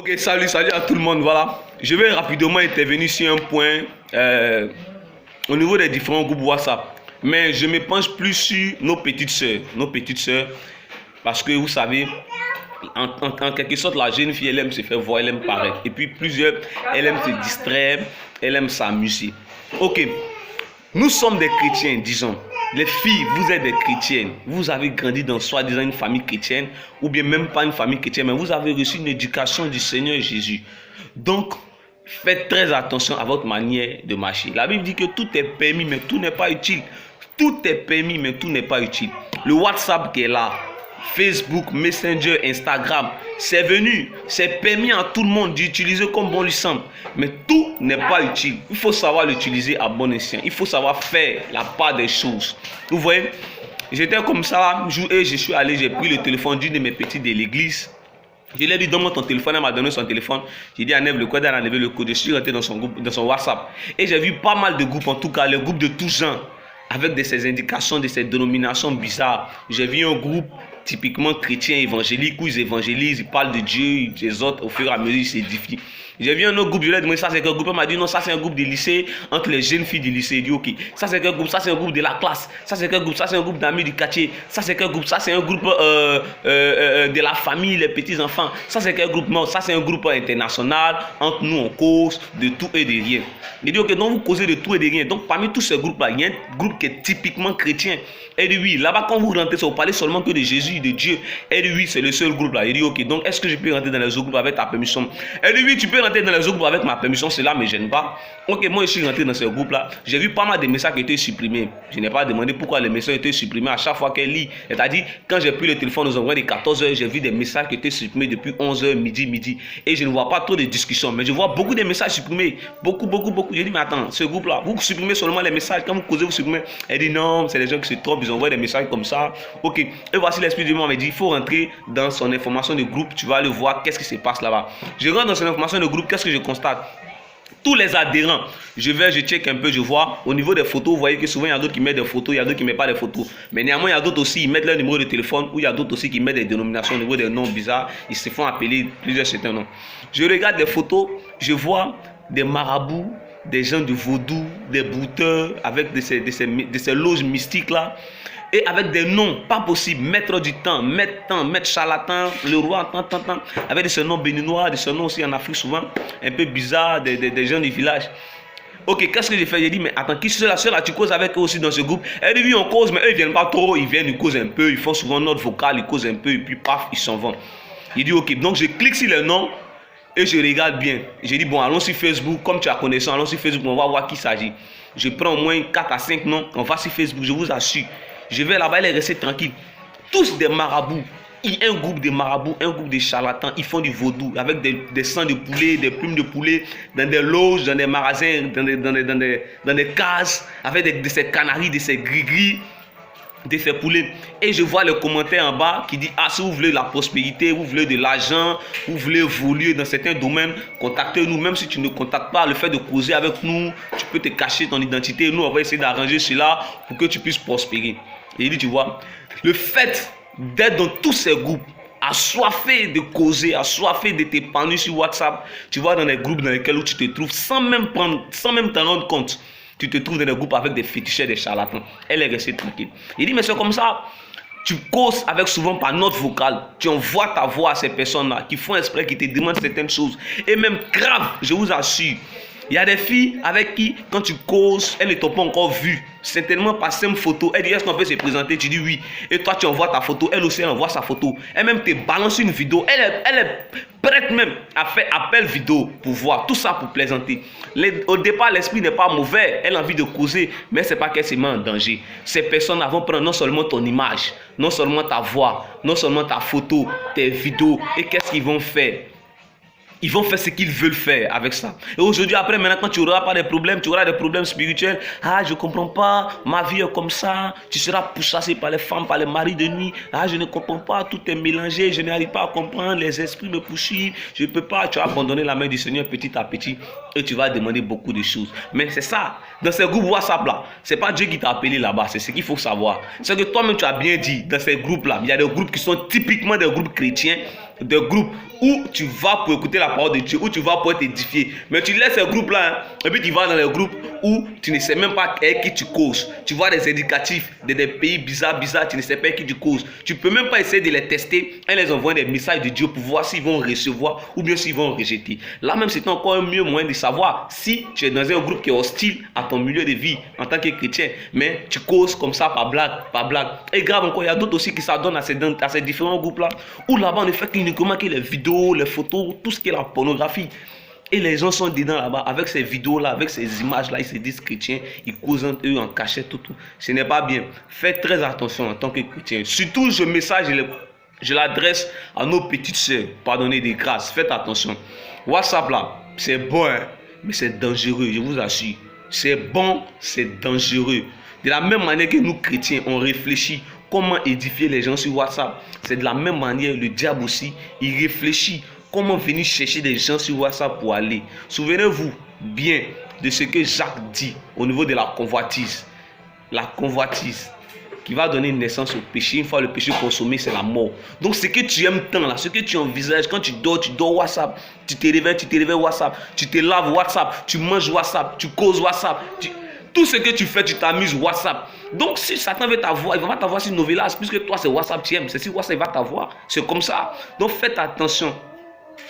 Ok, salut à tout le monde. Voilà, je vais rapidement intervenir sur un point au niveau des différents groupes WhatsApp. Mais je me penche plus sur nos petites sœurs, parce que vous savez, en quelque sorte, la jeune fille, elle aime se faire voir, elle aime paraître. Et puis plusieurs, elle aime se distraire, elle aime s'amuser. Ok, nous sommes des chrétiens, disons. Les filles, vous êtes des chrétiennes. Vous avez grandi dans soi-disant une famille chrétienne, ou bien même pas une famille chrétienne, mais vous avez reçu une éducation du Seigneur Jésus. Donc, faites très attention à votre manière de marcher. La Bible dit que tout est permis, mais tout n'est pas utile. Tout est permis, mais tout n'est pas utile. Le WhatsApp qui est là, Facebook, Messenger, Instagram, c'est venu, c'est permis à tout le monde d'utiliser comme bon lui semble. Mais tout n'est pas utile. Il faut savoir l'utiliser à bon escient. Il faut savoir faire la part des choses. Vous voyez, j'étais comme ça, un jour, et je suis allé, j'ai pris le téléphone d'une de mes petites de l'église. Je lui ai dit, donne-moi ton téléphone. Elle m'a donné son téléphone. J'ai dit, enlève le code, elle a enlevé le code. Je suis rentré dans son groupe, dans son WhatsApp. Et j'ai vu pas mal de groupes, en tout cas, les groupes de tous genres, avec de ces indications, de ces dénominations bizarres. J'ai vu un groupe typiquement chrétien évangélique où ils évangélisent, ils parlent de Dieu, les autres au fur et à mesure ils s'édifient. J'ai vu un autre groupe, je lui ai demandé ça c'est quel groupe, elle m'a dit non, ça c'est un groupe de lycée, entre les jeunes filles du lycée. Il dit ok, ça c'est quel groupe, ça c'est un groupe de la classe, ça c'est quel groupe, ça c'est un groupe d'amis du quartier, ça c'est quel groupe, ça c'est un groupe de la famille, les petits enfants, ça c'est quel groupe, non, ça c'est un groupe international, entre nous on cause de tout et de rien. Il dit ok, donc vous causez de tout et de rien, donc parmi tous ces groupes là, il y a un groupe qui est typiquement chrétien. Elle dit oui, là-bas quand vous rentrez, vous parlez seulement que de Jésus, de Dieu. Elle dit oui, c'est le seul groupe là. Il dit ok, donc est-ce que je peux rentrer dans les autres groupes avec ta permission? Elle dit oui, tu peux rentrer dans les autres groupes avec ma permission, cela ne me gêne pas. Ok, moi je suis rentré dans ce groupe là. J'ai vu pas mal de messages qui étaient supprimés. Je n'ai pas demandé pourquoi les messages étaient supprimés à chaque fois qu'elle lit. C'est-à-dire, quand j'ai pris le téléphone aux envois de 14h, j'ai vu des messages qui étaient supprimés depuis 11h, midi. Et je ne vois pas trop de discussions, mais je vois beaucoup de messages supprimés. Beaucoup. J'ai dit mais attends, ce groupe là, vous supprimez seulement les messages. Quand vous causez, vous supprimez. Elle dit non, c'est les gens qui se trompent, ils envoient des messages comme ça. Ok, et voici l'esprit de moi me dit il faut rentrer dans son information de groupe, tu vas aller voir qu'est-ce qui se passe là-bas. Je rentre dans son information de groupe, qu'est-ce que je constate? Tous les adhérents, je check un peu, je vois au niveau des photos, vous voyez que souvent il y a d'autres qui mettent des photos, il y a d'autres qui ne mettent pas des photos. Mais néanmoins, il y a d'autres aussi, ils mettent leur numéro de téléphone, ou il y a d'autres aussi qui mettent des dénominations au niveau des noms bizarres, ils se font appeler plusieurs certains noms. Je regarde des photos, je vois des marabouts, des gens du vaudou, des bouteurs, avec de ces loges mystiques là. Et avec des noms pas possibles, maître du temps, maître charlatan, le roi, avec de ces noms béninois, de ces noms aussi en Afrique souvent, un peu bizarres, des gens du village. Ok, qu'est-ce que j'ai fait? J'ai dit, mais attends, qui c'est là, tu causes avec eux aussi dans ce groupe? Elle dit, oui, on cause, mais eux, ils viennent pas trop, ils viennent, ils causent un peu, ils font souvent notre vocal, ils causent un peu, et puis paf, ils s'en vont. Il dit, ok, donc je clique sur les noms, et je regarde bien. J'ai dit, bon, allons sur Facebook, comme tu as connaissance, allons sur Facebook, on va voir qui s'agit. Je prends au moins 4 à 5 noms, on va sur Facebook, je vous assure. Je vais là-bas, elle est restée tranquille. Tous des marabouts. Il y a un groupe de marabouts, un groupe de charlatans. Ils font du vaudou avec des sangs de poulet, des plumes de poulet, dans des loges, dans des magasins, dans des cases, avec de ces canaris, de ces gris-gris, de ces poulets. Et je vois les commentaires en bas qui disent ah, si vous voulez la prospérité, vous voulez de l'argent, vous voulez évoluer dans certains domaines, contactez-nous. Même si tu ne contactes pas, le fait de causer avec nous, tu peux te cacher ton identité. Nous, on va essayer d'arranger cela pour que tu puisses prospérer. Et il dit, tu vois, le fait d'être dans tous ces groupes, assoiffé de causer, assoiffé de t'épanouir sur WhatsApp, tu vois, dans les groupes dans lesquels tu te trouves, sans même t'en rendre compte, tu te trouves dans des groupes avec des féticheurs, des charlatans. Elle est restée tranquille. Il dit, mais c'est comme ça, tu causes avec souvent par note vocale, tu envoies ta voix à ces personnes-là qui font exprès, qui te demandent certaines choses. Et même grave, je vous assure, il y a des filles avec qui, quand tu causes, elles ne t'ont pas encore vu. Certainement par simple photo. Elle dit, est-ce qu'on peut se présenter? Tu dis oui. Et toi, tu envoies ta photo. Elle aussi, elle envoie sa photo. Elle même te balance une vidéo. Elle est prête même à faire appel vidéo pour voir. Tout ça pour plaisanter. Au départ, l'esprit n'est pas mauvais. Elle a envie de causer. Mais ce n'est pas qu'elle se met en danger. Ces personnes vont prendre non seulement ton image, non seulement ta voix, non seulement ta photo, tes vidéos. Et qu'est-ce qu'ils vont faire? Ils vont faire ce qu'ils veulent faire avec ça. Et aujourd'hui, après, maintenant, quand tu n'auras pas de problèmes, tu auras des problèmes spirituels. Ah, je ne comprends pas, ma vie est comme ça. Tu seras pourchassé par les femmes, par les maris de nuit. Ah, je ne comprends pas, tout est mélangé. Je n'arrive pas à comprendre, les esprits me poursuivent. Je ne peux pas. Tu vas abandonner la main du Seigneur petit à petit. Et tu vas demander beaucoup de choses. Mais c'est ça. Dans ces groupes WhatsApp là, ce n'est pas Dieu qui t'a appelé là-bas. C'est ce qu'il faut savoir. C'est que toi-même, tu as bien dit, dans ces groupes là, il y a des groupes qui sont typiquement des groupes chrétiens. des groupes où tu vas pour écouter la parole de Dieu, où tu vas pour être édifié. Mais tu laisses ces groupes-là, hein, et puis tu vas dans les groupes où tu ne sais même pas avec qui tu causes. Tu vois des indicatifs des pays bizarres, tu ne sais pas avec qui tu causes. Tu ne peux même pas essayer de les tester et les envoyer des messages de Dieu pour voir s'ils vont recevoir ou bien s'ils vont rejeter. Là même, c'est encore un mieux moyen de savoir si tu es dans un groupe qui est hostile à ton milieu de vie en tant que chrétien. Mais tu causes comme ça par blague, par blague. Et grave encore, il y a d'autres aussi qui s'adonnent à ces différents groupes-là, où là-bas on ne fait uniquement que les vidéos, les photos, tout ce qui est la pornographie. Et les gens sont dedans là-bas avec ces vidéos-là, avec ces images-là, ils se disent chrétiens, ils causent entre eux en cachette, tout. Ce n'est pas bien. Faites très attention en tant que chrétien. Surtout, ce message, je l'adresse à nos petites sœurs. Pardonnez des grâces. Faites attention. WhatsApp là, c'est bon, hein, mais c'est dangereux, je vous assure. C'est bon, c'est dangereux. De la même manière que nous chrétiens, on réfléchit comment édifier les gens sur WhatsApp. C'est de la même manière, le diable aussi, il réfléchit comment venir chercher des gens sur WhatsApp pour aller. Souvenez-vous bien de ce que Jacques dit au niveau de la convoitise. La convoitise qui va donner naissance au péché. Une fois le péché consommé, c'est la mort. Donc ce que tu aimes tant là, ce que tu envisages, quand tu dors WhatsApp, tu te réveilles WhatsApp, tu te laves WhatsApp, tu manges WhatsApp, tu causes WhatsApp, tout ce que tu fais, tu t'amuses WhatsApp. Donc si Satan veut t'avoir, il va pas t'avoir sur Novelas, puisque toi c'est WhatsApp tu aimes, c'est si WhatsApp il va t'avoir. C'est comme ça. Donc faites attention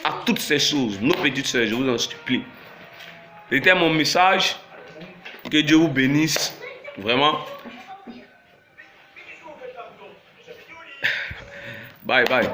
à toutes ces choses. Nos petites sœurs, je vous en supplie. C'était mon message. Que Dieu vous bénisse. Vraiment. Bye bye.